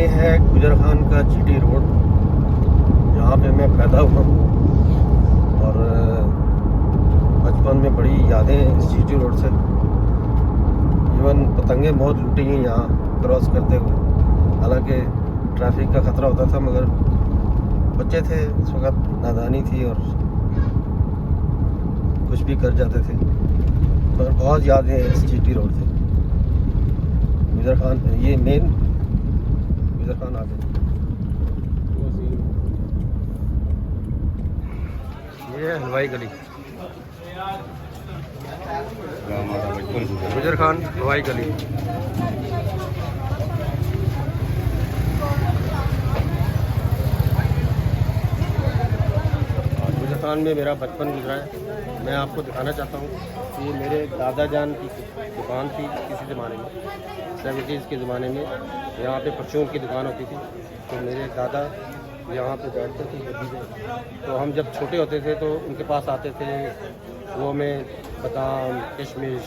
ये है गुजर खान का जीटी रोड, यहाँ पे मैं पैदा हुआ हूँ और बचपन में बड़ी यादें हैं इस जीटी रोड से। इवन पतंगे बहुत लूटी हैं यहाँ क्रॉस करते हुए। हालांकि ट्रैफिक का ख़तरा होता था, मगर बच्चे थे उस वक़्त, नादानी थी और कुछ भी कर जाते थे। पर बहुत यादें हैं इस जीटी रोड से। गुजर खान, ये मेन गुजर खान आगे, ये है हलवाई गली, गुजर खान हलवाई गली। गुजर खान में मेरा बचपन गुजरा है। मैं आपको दिखाना चाहता हूँ कि मेरे दादा जान की दुकान थी किसी ज़माने में, 70s के ज़माने में। यहाँ पे परचून की दुकान होती थी, तो मेरे दादा यहाँ पे बैठते थे गद्दी पे। तो हम जब छोटे होते थे तो उनके पास आते थे, वो हमें बादाम, किशमिश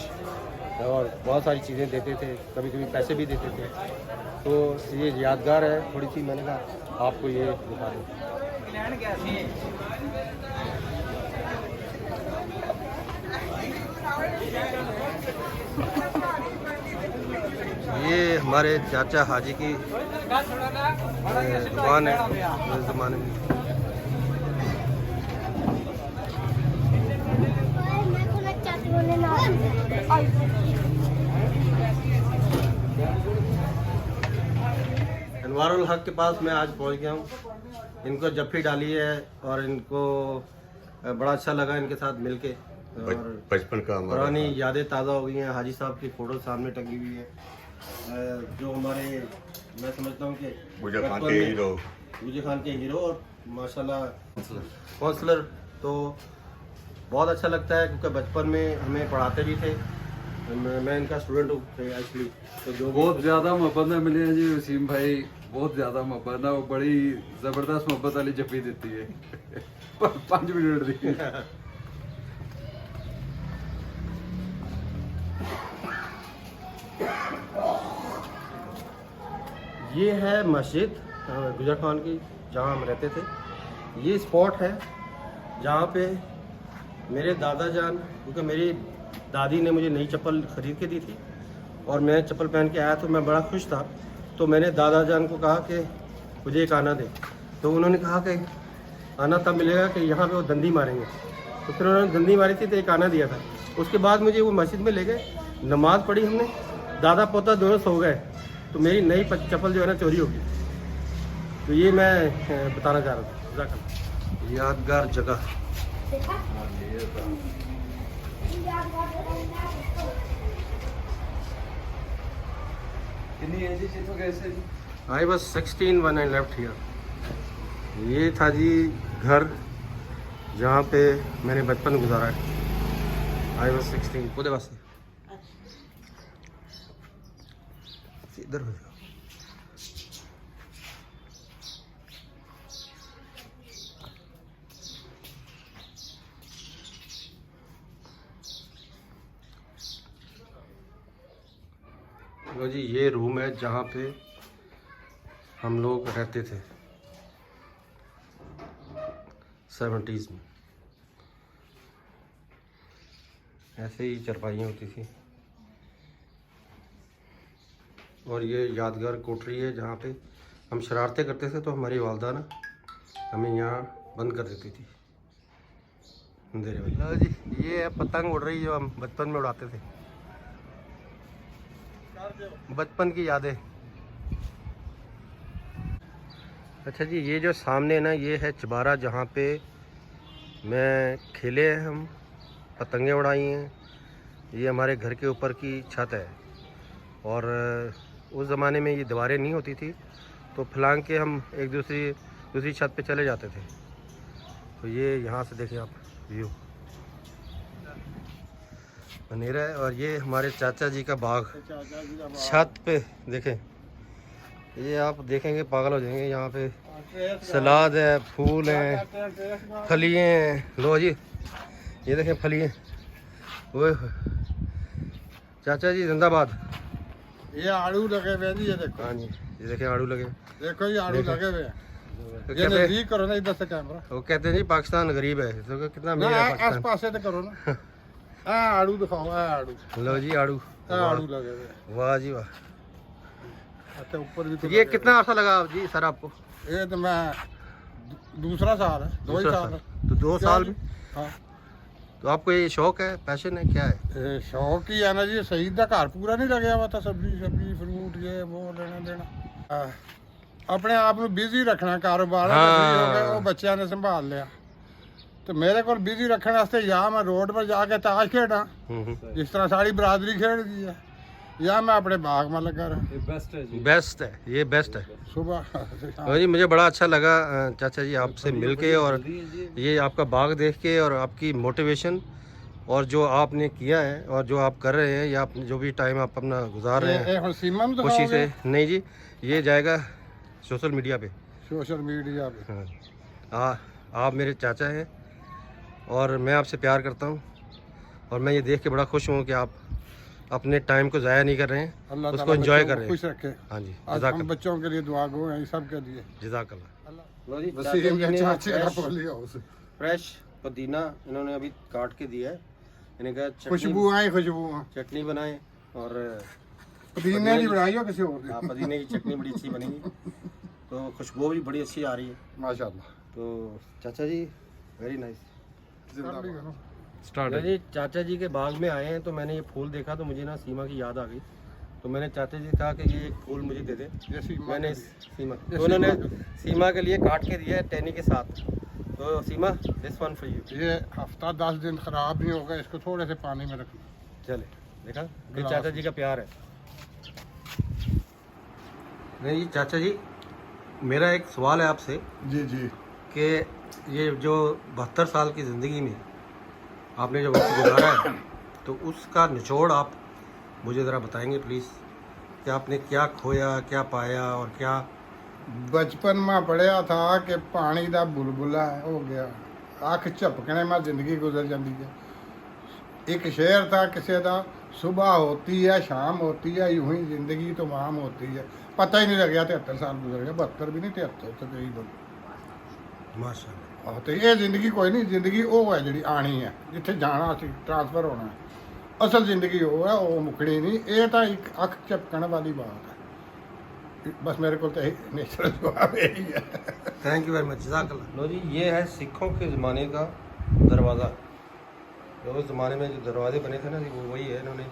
और बहुत सारी चीज़ें देते थे, कभी कभी पैसे भी देते थे। तो ये यादगार है थोड़ी सी, मैंने कहा आपको ये दिखा दूँ। ये हमारे चाचा हाजी की दुकान है उस ज़माने में। अनवारुल हक के पास मैं आज पहुंच गया हूँ। इनको जफ्फी डाली है और इनको बड़ा अच्छा लगा इनके साथ मिलके, और बचपन का पुरानी यादें ताज़ा हो गई हैं। हाजी साहब की फ़ोटो सामने टंगी हुई है, जो हमारे, मैं समझता हूँ कि गुजर खान के हीरो, गुजर खान के हीरो और माशाल्लाह काउंसलर। तो बहुत अच्छा लगता है क्योंकि बचपन में हमें पढ़ाते भी थे। मैं इनका स्टूडेंट हूँ एक्चुअली। तो जो बहुत ज़्यादा मोहब्बत में मिली है जी वसीम भाई, बहुत ज़्यादा मोहब्बत है। वो बड़ी ज़बरदस्त मोहब्बत वाली जफ्फी देती है 5 मिनट दी। ये है मस्जिद गुजर खान की, जहाँ हम रहते थे। ये स्पॉट है जहाँ पे मेरे दादा जान, क्योंकि मेरी दादी ने मुझे नई चप्पल ख़रीद के दी थी और मैं चप्पल पहन के आया तो मैं बड़ा खुश था। तो मैंने दादा जान को कहा कि मुझे एक आना दे, तो उन्होंने कहा कि आना तब मिलेगा कि यहाँ पे वो दंदी मारेंगे। तो फिर उन्होंने दंदी मारी थी तो एक आना दिया था। उसके बाद मुझे वो मस्जिद में ले गए, नमाज़ पढ़ी हमने, दादा पोता दोनों सो गए, तो मेरी नई चप्पल जो है ना चोरी होगी। तो ये मैं बताना चाह रहा था, यादगार जगह। I was 16 when I left here। ये था जी घर जहाँ पे मैंने बचपन गुजारा है। आई वॉज 16 पूरे वास्ते इधर हो जाओ। लो जी, ये रूम है जहाँ पे हम लोग रहते थे 70s में। ऐसे ही चरपाइयाँ होती थी। और ये यादगार कोठरी है जहाँ पे हम शरारतें करते थे, तो हमारी वालदा ना हमें यहाँ बंद कर देती थी अंधेरे में। लो जी, ये है पतंग उड़ रही जो हम बचपन में उड़ाते थे। बचपन की यादें। अच्छा जी, ये जो सामने ना, ये है चबारा जहाँ पे मैं खेले हैं, हम पतंगे उड़ाई हैं। ये हमारे घर के ऊपर की छत है और उस ज़माने में ये दीवारें नहीं होती थी, तो फलांग के हम एक दूसरी छत पे चले जाते थे। तो ये यहाँ से देखें आप व्यू अंधेरा है। और ये हमारे चाचा जी का बाग, छत पे देखें, ये आप देखेंगे पागल हो जाएंगे। यहाँ पे सलाद है, फूल हैं, फलियाँ हैं। लो जी, ये देखें फलियाँ। वो चाचा जी जिंदाबाद। ये आड़ू लगे हुए हैं जी, ये देखो। हाँ जी, ये देखें आड़ू लगे। देखो ये आड़ू देखो। लगे हुए हैं। तो ये कहते नजदीक करो ना इधर से कैमरा। वो कहते हैं जी पाकिस्तान गरीब है, तो कितना ना अमीर है आस पाकिस्तान। पास से तो करो ना। आड़ू दिखाओ, आड़ू, लो जी आड़ू। आड़ू लगे हुए हैं। वाह जी वाह। अच्छा ऊपर भी तो तो ये लगे कितना अर्सा लगा जी सर आपको? हुए हैं। ये तो मैं दूसरा साल है, 2 ही दूसरा साल है। तो 2 साल में। हाँ तो आपको ये शौक है, पैशन है, क्या है? ये शौक ही है ना जी। शहीद का घर पूरा नहीं लगे हुआ था, सब्जी फ्रूट ये वो लेना देना। अपने आप ਨੂੰ ਬਿਜ਼ੀ ਰੱਖਣਾ ਕਾਰੋਬਾਰ हाँ। ਹੋ ਗਿਆ, ਉਹ ਬੱਚਿਆਂ ਨੇ ਸੰਭਾਲ ਲਿਆ। ਤੇ ਮੇਰੇ ਕੋਲ ਬਿਜ਼ੀ ਰੱਖਣ ਵਾਸਤੇ ਜਾਂ ਮੈਂ ਰੋਡ 'ਤੇ ਜਾ ਕੇ ਤਾਸ਼ ਖੇਡਾਂ, ਜਿਸ ਤਰ੍ਹਾਂ ਸਾਰੀ ਬਰਾਦਰੀ ਖੇਡਦੀ ਹੈ, ਜਾਂ मैं अपने बाग में लगा रहा। ये बेस्ट है जी। बेस्ट है, ये बेस्ट है। सुबह और जी मुझे बड़ा अच्छा लगा चाचा जी आपसे मिल के, और ये आपका बाग देख के, और आपकी मोटिवेशन, और जो आपने किया है और जो आप कर रहे हैं, या आप जो भी टाइम आप अपना गुजार रहे हैं ਹੁਣ ਸੀਮਾ ਨੂੰ खुशी से। ਦਿਖਾਓਗੇ नहीं जी, ये जाएगा सोशल मीडिया पे। सोशल मीडिया पे। हाँ, आप मेरे चाचा हैं और मैं आपसे प्यार करता हूँ, और मैं ये देख के बड़ा खुश हूँ कि आप अपने टाइम को ज़ाया नहीं कर रहे हैं, अल्लाह उसको ताला एंजॉय बच्चों कर को रहे खुश हैं। रखे। हाँ जी, आज हम जज़ाकल्लाह। बच्चों के लिए दुआ गो हैं सबके लिए। जज़ाकल्लाह। फ्रेश फ्रेश पुदीना इन्होंने अभी काट के दिया है। इन्हें कहा खुशबू आई, खुशबू चटनी बनाएं, और पुदीने की बनाई हो किसी और हाँ, पुदीने की चटनी बड़ी अच्छी बनेगी, तो खुशबू भी बड़ी अच्छी आ रही है। माशाल्लाह। तो चाचा जी वेरी नाइस। स्टार्ट है। जी चाचा जी के बाग में आए हैं, तो मैंने ये फूल देखा तो मुझे ना सीमा की याद आ गई, तो मैंने चाचा जी से कहा कि ये एक फूल मुझे दे दे। ये सीमा मैंने सीमा ये तो उन्होंने सीमा सीमा के लिए काट के दिया है टहनी के साथ। तो सीमा दिस वन फॉर यू। ये हफ्ता 10 दिन खराब नहीं होगा, इसको थोड़े से पानी में रखना। चले देखा, ये गिलास चाचा जी का प्यार है। नहीं जी चाचा जी, मेरा एक सवाल है आपसे जी जी। कि ये जो 72 साल की ज़िंदगी में आपने जो वक्त गुजारा है, तो उसका निचोड़ आप मुझे ज़रा बताएंगे प्लीज़, कि आपने क्या खोया, क्या पाया, और क्या? बचपन में पढ़िया था कि पानी का बुलबुला हो गया, अख झपकने में जिंदगी गुजर जाती है। एक शेर था किसी का, सुबह होती है शाम होती है, यूं ही जिंदगी तमाम होती है। पता ही नहीं लग गया 73 साल गुजर गया, 72 भी नहीं 73 तकरीबन। माशाल्लाह। तो ये जिंदगी कोई नहीं, जिंदगी वो है जी आनी है, जिथे जाना सी ट्रांसफर होना है। असल जिंदगी वो है, वो मुकनी नहीं। ये तो एक अख झपकने वाली बात है। बस मेरे को तो नेचुरल जवाब यही है। थैंक यू वेरी मच, जज़ाकल्लाह। लो जी, ये है सिखों के ज़माने का दरवाज़ा। तो उस ज़माने में जो दरवाजे बने थे ना, वो वही है, इन्होंने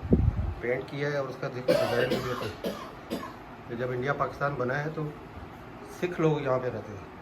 पेंट किया है, और उसका देखो डिज़ाइन भी देखो। तो जब इंडिया पाकिस्तान बना है, तो सिख लोग यहाँ पे रहते थे।